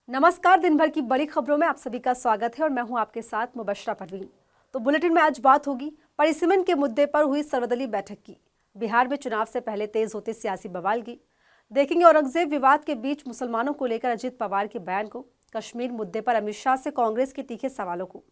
नमस्कार। दिन भर की बड़ी खबरों में आप सभी का स्वागत है और मैं हूं आपके साथ मुबशरा परवीन। तो बुलेटिन में आज बात होगी परिसीमन के मुद्दे पर हुई सर्वदलीय बैठक की, बिहार में चुनाव से पहले तेज होते सियासी बवाल की, देखेंगे औरंगजेब विवाद के बीच मुसलमानों को लेकर अजित पवार के बयान को, कश्मीर मुद्दे पर अमित शाह से कांग्रेस के तीखे सवालों को,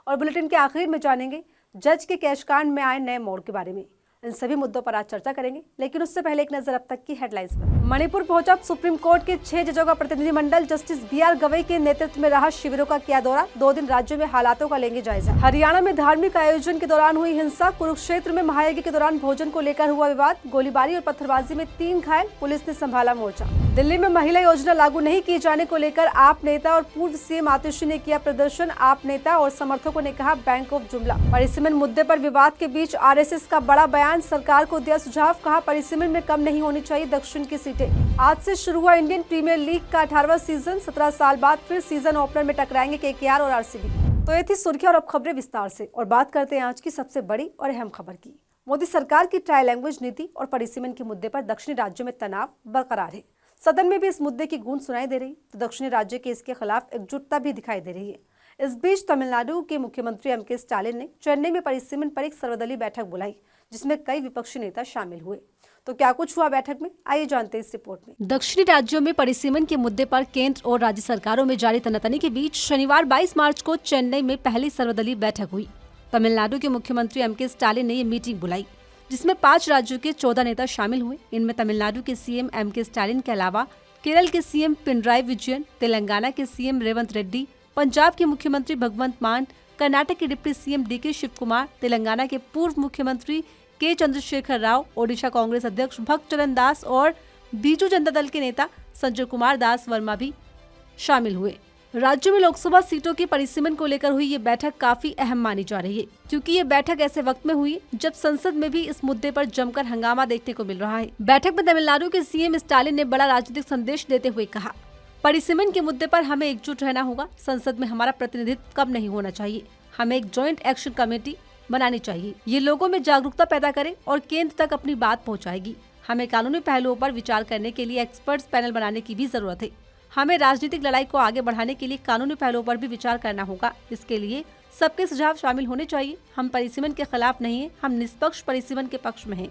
और बुलेटिन के आखिर में जानेंगे जज के कैशकांड में आए नए मोड़ के बारे में। इन सभी मुद्दों पर आज चर्चा करेंगे, लेकिन उससे पहले एक नजर अब तक की हेडलाइंस पर। मणिपुर पहुंचा सुप्रीम कोर्ट के 6 जजों का प्रतिनिधिमंडल। जस्टिस BR गवई के नेतृत्व में रहा शिविरों का किया दौरा। 2 दिन राज्यों में हालातों का लेंगे जायजा। हरियाणा में धार्मिक आयोजन के दौरान हुई हिंसा। कुरुक्षेत्र में महायज्ञ के दौरान भोजन को लेकर हुआ विवाद। गोलीबारी और पत्थरबाजी में 3 घायल, पुलिस ने संभाला मोर्चा। दिल्ली में महिला योजना लागू नहीं किए जाने को लेकर आप नेता और पूर्व CM आतिशी ने किया प्रदर्शन। आप नेता और समर्थकों ने कहा बैंक ऑफ जुमला। परिसीमन मुद्दे पर विवाद के बीच RSS का बड़ा बयान, सरकार को दिया सुझाव, कहा परिसीमन में कम नहीं होनी चाहिए दक्षिण की सीटें। आज से शुरू हुआ इंडियन प्रीमियर लीग का 18वां सीजन। 17 साल बाद फिर सीजन ओपनर में टकराएंगे KKR और RCB। तो ये थी सुर्खियां और अब खबरें विस्तार से। और बात करते हैं आज की सबसे बड़ी और अहम खबर की। मोदी सरकार की ट्राई लैंग्वेज नीति और परिसीमन के मुद्दे पर दक्षिणी राज्यों में तनाव बरकरार है। सदन में भी इस मुद्दे की गूंज सुनाई दे रही, तो दक्षिणी राज्य के इसके खिलाफ एकजुटता भी दिखाई दे रही है। इस बीच तमिलनाडु के मुख्यमंत्री MK स्टालिन ने चेन्नई में परिसीमन पर एक सर्वदलीय बैठक बुलाई, जिसमें कई विपक्षी नेता शामिल हुए। तो क्या कुछ हुआ बैठक में, आइए जानते हैं इस रिपोर्ट में। दक्षिणी राज्यों में परिसीमन के मुद्दे पर केंद्र और राज्य सरकारों में जारी तनातनी के बीच शनिवार 22 मार्च को चेन्नई में पहली सर्वदलीय बैठक हुई। तमिलनाडु के मुख्यमंत्री MK स्टालिन ने ये मीटिंग बुलाई, जिसमें 5 राज्यों के 14 नेता शामिल हुए। इनमें तमिलनाडु के CM MK स्टालिन के अलावा केरल के CM पिनराई विजयन, तेलंगाना के CM रेवंत रेड्डी, पंजाब के मुख्यमंत्री भगवंत मान, कर्नाटक के deputy CM DK Shiv Kumar, Telangana के पूर्व मुख्यमंत्री K चंद्रशेखर राव, ओडिशा कांग्रेस अध्यक्ष भक्त चरण दास और बीजू जनता दल के नेता संजय कुमार दास वर्मा भी शामिल हुए। राज्य में लोकसभा सीटों के परिसीमन को लेकर हुई ये बैठक काफी अहम मानी जा रही है, क्योंकि ये बैठक ऐसे वक्त में हुई जब संसद में भी इस मुद्दे पर जमकर हंगामा देखने को मिल रहा है। बैठक में तमिलनाडु के CM स्टालिन ने बड़ा राजनीतिक संदेश देते हुए कहा, परिसीमन के मुद्दे पर हमें एकजुट रहना होगा। संसद में हमारा प्रतिनिधित्व कम नहीं होना चाहिए। हमें एक ज्वाइंट एक्शन कमेटी बनानी चाहिए। ये लोगों में जागरूकता पैदा करे और केंद्र तक अपनी बात पहुंचाएगी। हमें कानूनी पहलुओं पर विचार करने के लिए एक्सपर्ट्स पैनल बनाने की भी जरूरत है। हमें राजनीतिक लड़ाई को आगे बढ़ाने के लिए कानूनी पहलुओं पर भी विचार करना होगा। इसके लिए सबके सुझाव शामिल होने चाहिए। हम परिसीमन के खिलाफ नहीं है, हम निष्पक्ष परिसीमन के पक्ष में हैं।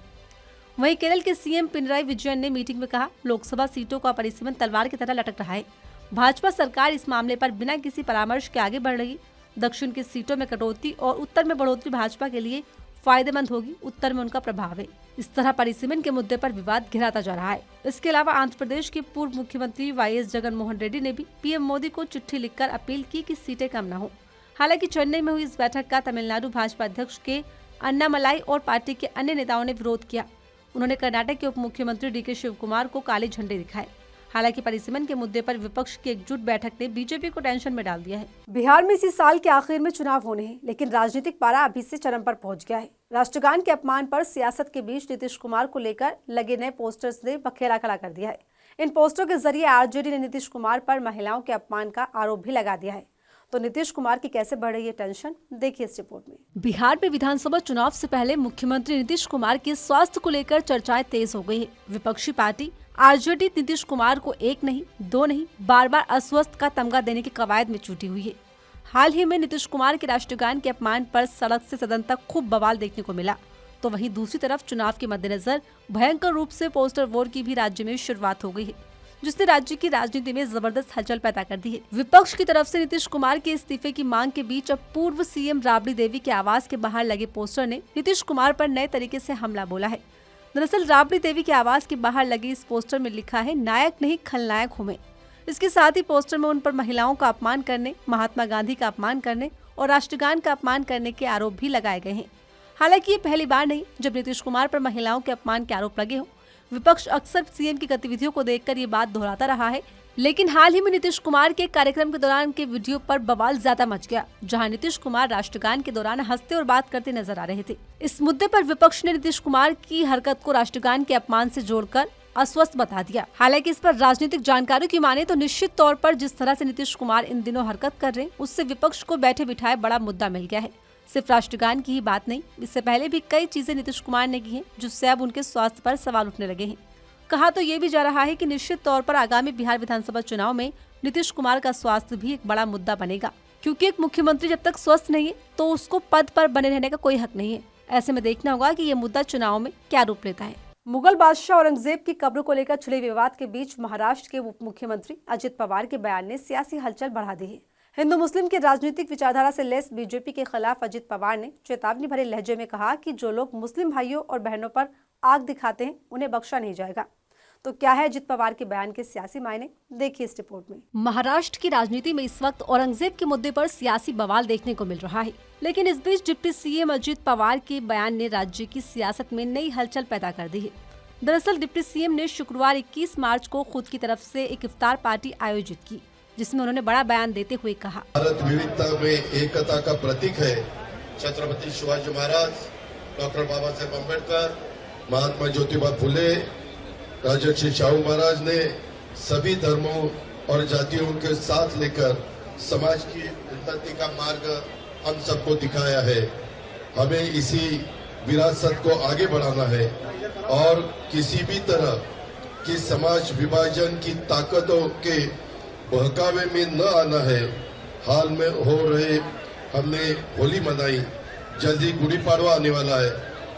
वहीं केरल के CM पिनराई विजयन ने मीटिंग में कहा, लोकसभा सीटों का परिसीमन तलवार की तरह लटक रहा है। भाजपा सरकार इस मामले पर बिना किसी परामर्श के आगे बढ़ रही। दक्षिण की सीटों में कटौती और उत्तर में बढ़ोतरी भाजपा के लिए फायदेमंद होगी। उत्तर में उनका प्रभाव है। इस तरह परिसीमन के मुद्दे पर विवाद घिराता जा रहा है। इसके अलावा आंध्र प्रदेश के पूर्व मुख्यमंत्री YS जगनमोहन रेड्डी ने भी PM मोदी को चिट्ठी लिखकर अपील की कि सीटें कम न हो। हालांकि चेन्नई में हुई इस बैठक का तमिलनाडु भाजपा अध्यक्ष के अन्नामलाई और पार्टी के अन्य नेताओं ने विरोध किया। उन्होंने कर्नाटक के उप मुख्यमंत्री DK शिव कुमार को काले झंडे दिखाए। हालांकि परिसीमन के मुद्दे पर विपक्ष की एकजुट बैठक ने बीजेपी को टेंशन में डाल दिया है। बिहार में इसी साल के आखिर में चुनाव होने हैं, लेकिन राजनीतिक पारा अभी से चरम पर पहुंच गया है। राष्ट्रगान के अपमान पर सियासत के बीच नीतीश कुमार को लेकर लगे नए पोस्टर्स ने बखेड़ा खड़ा कर दिया है। इन पोस्टरों के जरिए RJD ने नीतीश कुमार पर महिलाओं के अपमान का आरोप भी लगा दिया है। तो नीतीश कुमार की कैसे बढ़ रही है टेंशन, देखिए इस रिपोर्ट में। बिहार में विधानसभा चुनाव से पहले मुख्यमंत्री नीतीश कुमार के स्वास्थ्य को लेकर चर्चाएं तेज हो गई है। विपक्षी पार्टी RJD नीतीश कुमार को 1 नहीं 2 नहीं बार-बार अस्वस्थ का तमगा देने की कवायद में जुटी हुई है। हाल ही में नीतीश कुमार के राष्ट्रगान के अपमान पर सड़क से सदन तक खूब बवाल देखने को मिला। तो वहीं दूसरी तरफ चुनाव के मद्देनजर भयंकर रूप से पोस्टर वॉर की भी राज्य में शुरुआत हो गई है, जिसने राज्य की राजनीति में जबरदस्त हलचल पैदा कर दी है। विपक्ष की तरफ से नीतीश कुमार के इस्तीफे की मांग के बीच अब पूर्व CM राबड़ी देवी के आवास के बाहर लगे पोस्टर ने नीतीश कुमार पर नए तरीके से हमला बोला है। दरअसल राबड़ी देवी के आवास के बाहर लगे इस पोस्टर में लिखा है, नायक नहीं खलनायक हूं मैं। इसके साथ ही पोस्टर में उन पर महिलाओं का अपमान करने, महात्मा गांधी का अपमान करने और राष्ट्रगान का अपमान करने के आरोप भी लगाए गए हैं। हालांकि ये पहली बार नहीं जब नीतीश कुमार पर महिलाओं के अपमान के आरोप लगे हों। विपक्ष अक्सर CM की गतिविधियों को देखकर ये बात दोहराता रहा है, लेकिन हाल ही में नीतीश कुमार के कार्यक्रम के दौरान के वीडियो पर बवाल ज्यादा मच गया, जहां नीतीश कुमार राष्ट्रगान के दौरान हंसते और बात करते नजर आ रहे थे। इस मुद्दे पर विपक्ष ने नीतीश कुमार की हरकत को राष्ट्रगान के अपमान से जोड़कर अस्वस्थ बता दिया। हालांकि इस पर राजनीतिक जानकारों की माने तो निश्चित तौर पर जिस तरह से नीतीश कुमार इन दिनों हरकत कर रहे हैं, उससे विपक्ष को बैठे बिठाए बड़ा मुद्दा मिल गया है। सिर्फ राष्ट्रगान की ही बात नहीं, इससे पहले भी कई चीजें नीतीश कुमार ने की हैं, जिससे अब उनके स्वास्थ्य पर सवाल उठने लगे हैं। कहा तो ये भी जा रहा है कि निश्चित तौर पर आगामी बिहार विधानसभा चुनाव में नीतीश कुमार का स्वास्थ्य भी एक बड़ा मुद्दा बनेगा, क्योंकि एक मुख्यमंत्री जब तक स्वस्थ नहीं है तो उसको पद पर बने रहने का कोई हक नहीं है। ऐसे में देखना होगा कि ये मुद्दा चुनाव में क्या रूप लेता है। मुगल बादशाह औरंगजेब की कब्र को लेकर छिड़े विवाद के बीच महाराष्ट्र के उप मुख्यमंत्री अजित पवार के बयान ने सियासी हलचल बढ़ा दी है। हिंदू मुस्लिम की राजनीतिक विचारधारा से लैस बीजेपी के खिलाफ अजित पवार ने चेतावनी भरे लहजे में कहा कि जो लोग मुस्लिम भाइयों और बहनों पर आग दिखाते हैं उन्हें बख्शा नहीं जाएगा। तो क्या है अजित पवार के बयान के सियासी मायने, देखिए इस रिपोर्ट में। महाराष्ट्र की राजनीति में इस वक्त औरंगजेब के मुद्दे पर सियासी बवाल देखने को मिल रहा है, लेकिन इस बीच डिप्टी सीएम अजित पवार के बयान ने राज्य की सियासत में नई हलचल पैदा कर दी है। दरअसल डिप्टी सीएम ने शुक्रवार 21 मार्च को खुद की तरफ से एक इफ्तार पार्टी आयोजित की, जिसमें उन्होंने बड़ा बयान देते हुए कहा, भारत विविधता में एकता का प्रतीक है। छत्रपति शिवाजी महाराज, डॉक्टर बाबा साहेब अम्बेडकर, महात्मा ज्योतिबा फुले, राजर्षि शाहू महाराज ने सभी धर्मों और जातियों के साथ लेकर समाज की उन्नति का मार्ग हम सबको दिखाया है। हमें इसी विरासत को आगे बढ़ाना है और किसी भी तरह की समाज विभाजन की ताकतों के बहकावे में न आना है। हाल में हो रहे हमने होली मनाई, जल्दी गुड़ी पाड़वा आने वाला है,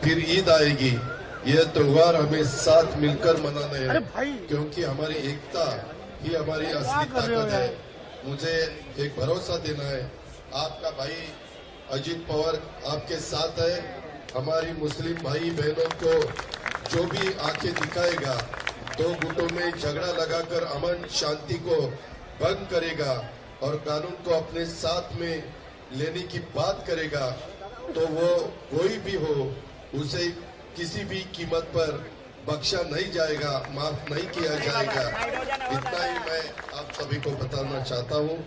फिर ईद आएगी। यह त्योहार हमें साथ मिलकर मनाना है, क्योंकि हमारी एकता ही हमारी असली ताकत है। मुझे एक भरोसा देना है, आपका भाई अजित पवार आपके साथ है। हमारी मुस्लिम भाई बहनों को जो भी आंखें दिखाएगा, दो गुटों में झगड़ा लगाकर अमन शांति को भंग करेगा और कानून को अपने साथ में लेने की बात करेगा, तो वो कोई भी हो उसे किसी भी कीमत पर बख्शा नहीं जाएगा, माफ नहीं किया जाएगा। इतना ही मैं आप सभी को बताना चाहता हूँ।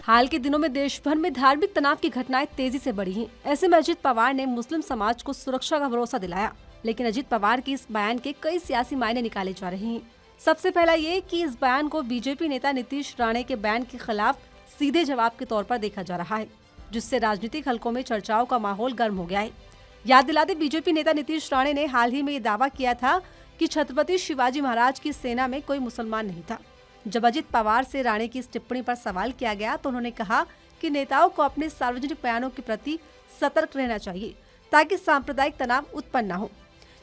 हाल के दिनों में देश भर में धार्मिक तनाव की घटनाएं तेजी से बढ़ी हैं। ऐसे में अजित पवार ने मुस्लिम समाज को सुरक्षा का भरोसा दिलाया, लेकिन अजित पवार के इस बयान के कई सियासी मायने निकाले जा रहे हैं। सबसे पहला ये कि इस बयान को बीजेपी नेता नीतीश राणे के बयान के खिलाफ सीधे जवाब के तौर पर देखा जा रहा है, जिससे राजनीतिक हलकों में चर्चाओं का माहौल गर्म हो गया है। याद दिला दें, बीजेपी नेता नीतीश राणे ने हाल ही में ये दावा किया था कि छत्रपति शिवाजी महाराज की सेना में कोई मुसलमान नहीं था। जब अजित पवार से राणे की इस टिप्पणी पर सवाल किया गया तो उन्होंने कहा कि नेताओं को अपने सार्वजनिक बयानों के प्रति सतर्क रहना चाहिए, ताकि सांप्रदायिक तनाव उत्पन्न न हो,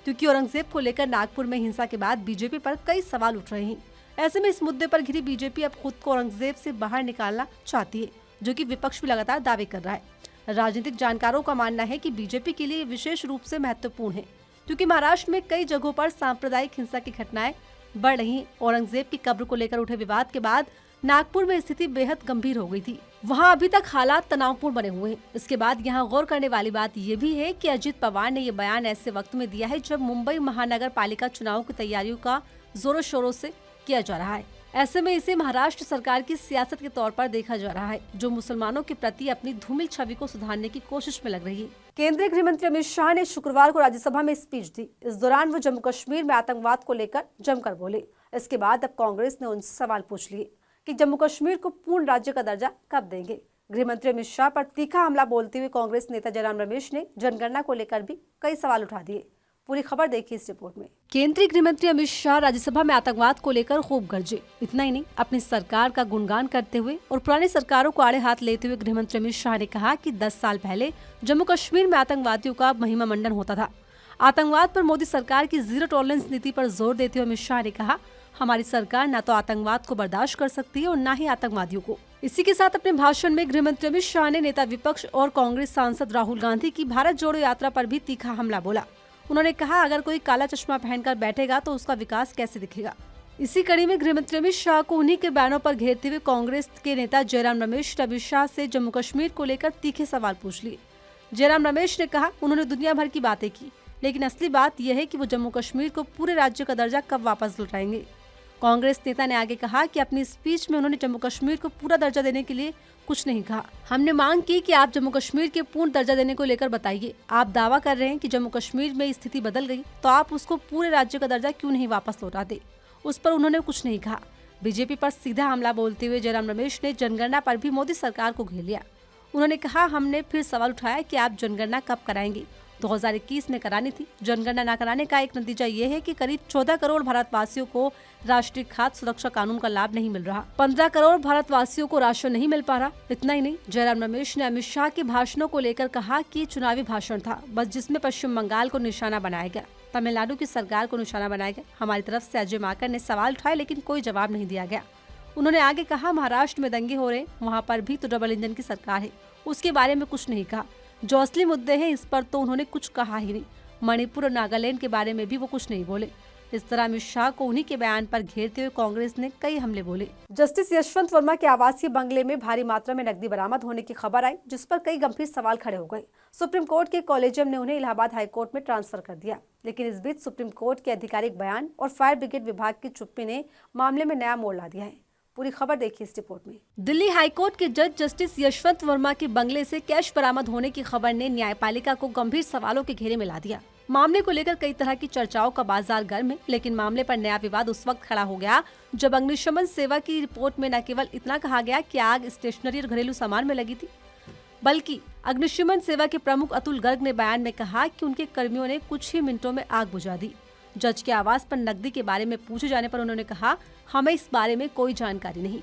क्योंकि औरंगजेब को लेकर नागपुर में हिंसा के बाद बीजेपी पर कई सवाल उठ रहे हैं। ऐसे में इस मुद्दे पर घिरी बीजेपी अब खुद को औरंगजेब से बाहर निकालना चाहती है, जो कि विपक्ष भी लगातार दावे कर रहा है। राजनीतिक जानकारों का मानना है कि बीजेपी के लिए विशेष रूप से महत्वपूर्ण है, क्योंकि महाराष्ट्र में कई जगहों पर सांप्रदायिक हिंसा की घटनाएं बढ़ रही हैं। औरंगजेब की कब्र को लेकर उठे विवाद के बाद नागपुर में स्थिति बेहद गंभीर हो गई थी। वहां अभी तक हालात तनावपूर्ण बने हुए हैं। इसके बाद यहां गौर करने वाली बात ये भी है कि अजित पवार ने ये बयान ऐसे वक्त में दिया है जब मुंबई महानगर पालिका चुनाव की तैयारियों का जोरों शोरों से किया जा रहा है। ऐसे में इसे महाराष्ट्र सरकार की सियासत के तौर पर देखा जा रहा है, जो मुसलमानों के प्रति अपनी धूमिल छवि को सुधारने की कोशिश में लग रही है। केंद्रीय गृह मंत्री अमित शाह ने शुक्रवार को राज्यसभा में स्पीच दी। इस दौरान वो जम्मू कश्मीर में आतंकवाद को लेकर जमकर बोले। इसके बाद अब कांग्रेस ने उनसे सवाल पूछ लिए कि जम्मू कश्मीर को पूर्ण राज्य का दर्जा कब देंगे। गृह मंत्री अमित शाह पर तीखा हमला बोलते हुए कांग्रेस नेता जयराम रमेश ने जनगणना को लेकर भी कई सवाल उठा दिए। पूरी खबर देखिए इस रिपोर्ट में। केंद्रीय गृह मंत्री अमित शाह राज्यसभा में आतंकवाद को लेकर खूब गरजे। इतना ही नहीं, अपनी सरकार का गुणगान करते हुए और पुरानी सरकारों को आड़े हाथ लेते हुए गृह मंत्री अमित शाह ने कहा कि 10 साल पहले जम्मू कश्मीर में आतंकवादियों का महिमा मंडन होता था। आतंकवाद पर मोदी सरकार की जीरो टॉलरेंस नीति पर जोर देते हुए अमित शाह ने कहा, हमारी सरकार न तो आतंकवाद को बर्दाश्त कर सकती है और न ही आतंकवादियों को। इसी के साथ अपने भाषण में गृह मंत्री अमित शाह ने नेता विपक्ष और कांग्रेस सांसद राहुल गांधी की भारत जोड़ो यात्रा पर भी तीखा हमला बोला। उन्होंने कहा, अगर कोई काला चश्मा पहनकर बैठेगा तो उसका विकास कैसे दिखेगा। इसी कड़ी में गृह मंत्री अमित शाह को उन्हीं के बयानों पर घेरते हुए कांग्रेस के नेता जयराम रमेश ने अमित शाह से जम्मू कश्मीर को लेकर तीखे सवाल पूछ लिए। जयराम रमेश ने कहा, उन्होंने दुनिया भर की बातें की, लेकिन असली बात यह है कि वो जम्मू कश्मीर को पूरे राज्य का दर्जा कब वापस लौटाएंगे। कांग्रेस नेता ने आगे कहा कि अपनी स्पीच में उन्होंने जम्मू कश्मीर को पूरा दर्जा देने के लिए कुछ नहीं कहा। हमने मांग की कि आप जम्मू कश्मीर के पूर्ण दर्जा देने को लेकर बताइए। आप दावा कर रहे हैं कि जम्मू कश्मीर में स्थिति बदल गई, तो आप उसको पूरे राज्य का दर्जा क्यों नहीं वापस लौटाते। उस पर उन्होंने कुछ नहीं कहा। बीजेपी पर सीधा हमला बोलते हुए जयराम रमेश ने जनगणना पर भी मोदी सरकार को घेर लिया। उन्होंने कहा, हमने फिर सवाल उठाया कि आप जनगणना कब कराएंगे 2021 में करानी थी। जनगणना न कराने का एक नतीजा ये है कि करीब 14 करोड़ भारतवासियों को राष्ट्रीय खाद्य सुरक्षा कानून का लाभ नहीं मिल रहा। 15 करोड़ भारतवासियों को राशन नहीं मिल पा रहा। इतना ही नहीं, जयराम रमेश ने अमित शाह के भाषणों को लेकर कहा कि चुनावी भाषण था बस, जिसमें पश्चिम बंगाल को निशाना बनाया गया, तमिलनाडु की सरकार को निशाना बनाया गया। हमारी तरफ से अजय माकन ने सवाल उठाए लेकिन कोई जवाब नहीं दिया गया। उन्होंने आगे कहा, महाराष्ट्र में दंगे हो रहे, वहाँ पर भी तो डबल इंजन की सरकार है, उसके बारे में कुछ नहीं कहा। जो असली मुद्दे हैं इस पर तो उन्होंने कुछ कहा ही नहीं। मणिपुर और नागालैंड के बारे में भी वो कुछ नहीं बोले। इस तरह अमित शाह को उन्हीं के बयान पर घेरते हुए कांग्रेस ने कई हमले बोले। जस्टिस यशवंत वर्मा के आवासीय बंगले में भारी मात्रा में नकदी बरामद होने की खबर आई, जिस पर कई गंभीर सवाल खड़े हो गए। सुप्रीम कोर्ट के कॉलेजियम ने उन्हें इलाहाबाद हाईकोर्ट में ट्रांसफर कर दिया, लेकिन इस बीच सुप्रीम कोर्ट के आधिकारिक बयान और फायर ब्रिगेड विभाग की चुप्पी ने मामले में नया मोड़ ला दिया है। पूरी खबर देखिए इस रिपोर्ट में। दिल्ली हाईकोर्ट के जज जस्टिस यशवंत वर्मा के बंगले से कैश बरामद होने की खबर ने न्यायपालिका को गंभीर सवालों के घेरे में ला दिया। मामले को लेकर कई तरह की चर्चाओं का बाजार गर्म है, लेकिन मामले पर नया विवाद उस वक्त खड़ा हो गया जब अग्निशमन सेवा की रिपोर्ट में न केवल इतना कहा गया कि आग स्टेशनरी और घरेलू सामान में लगी थी, बल्कि अग्निशमन सेवा के प्रमुख अतुल गर्ग ने बयान में कहा कि उनके कर्मियों ने कुछ ही मिनटों में आग बुझा दी। जज के आवास पर नकदी के बारे में पूछे जाने पर उन्होंने कहा, हमें इस बारे में कोई जानकारी नहीं।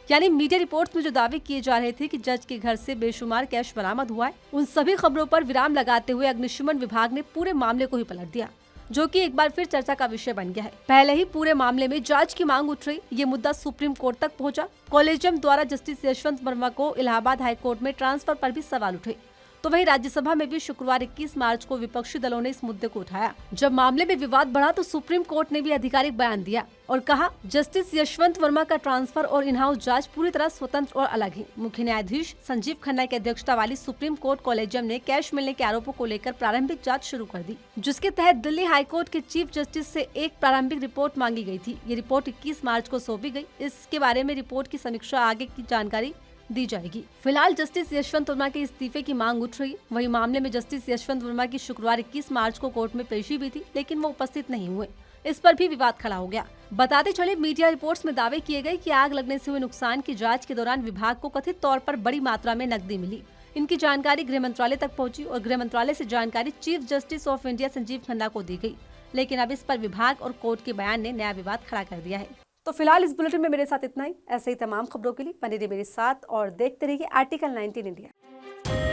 यानी मीडिया रिपोर्ट्स में जो दावे किए जा रहे थे कि जज के घर से बेशुमार कैश बरामद हुआ है, उन सभी खबरों पर विराम लगाते हुए अग्निशमन विभाग ने पूरे मामले को ही पलट दिया, जो कि एक बार फिर चर्चा का विषय बन गया है। पहले ही पूरे मामले में जांच की मांग उठ रही, ये मुद्दा सुप्रीम कोर्ट तक पहुंचा। कॉलेजियम द्वारा जस्टिस यशवंत वर्मा को इलाहाबाद हाईकोर्ट में ट्रांसफर पर भी सवाल उठे। तो वहीं राज्यसभा में भी शुक्रवार 21 मार्च को विपक्षी दलों ने इस मुद्दे को उठाया। जब मामले में विवाद बढ़ा तो सुप्रीम कोर्ट ने भी आधिकारिक बयान दिया और कहा, जस्टिस यशवंत वर्मा का ट्रांसफर और इन हाउस जांच पूरी तरह स्वतंत्र और अलग है। मुख्य न्यायाधीश संजीव खन्ना की अध्यक्षता वाली सुप्रीम कोर्ट कॉलेजियम ने कैश मिलने के आरोपों को लेकर प्रारंभिक जाँच शुरू कर दी, जिसके तहत दिल्ली हाईकोर्ट के चीफ जस्टिस से एक प्रारंभिक रिपोर्ट मांगी गई थी। ये रिपोर्ट 21 मार्च को सौंपी गई। इसके बारे में रिपोर्ट की समीक्षा आगे की जानकारी दी जाएगी। फिलहाल जस्टिस यशवंत वर्मा के इस्तीफे की मांग उठ रही। वहीं मामले में जस्टिस यशवंत वर्मा की शुक्रवार 21 मार्च को कोर्ट में पेशी भी थी, लेकिन वो उपस्थित नहीं हुए। इस पर भी विवाद खड़ा हो गया। बताते चले, मीडिया रिपोर्ट्स में दावे किए गए कि आग लगने से हुए नुकसान की जांच के दौरान विभाग को कथित तौर पर बड़ी मात्रा में नकदी मिली। इनकी जानकारी गृह मंत्रालय तक पहुंची और गृह मंत्रालय से जानकारी chief justice of India Sanjeev Khanna को दी गई। लेकिन अब इस पर विभाग और कोर्ट के बयान ने नया विवाद खड़ा कर दिया है। तो फिलहाल इस बुलेटिन में मेरे साथ इतना ही। ऐसे ही तमाम खबरों के लिए बने रहिए मेरे साथ और देखते रहिए आर्टिकल 19 इंडिया।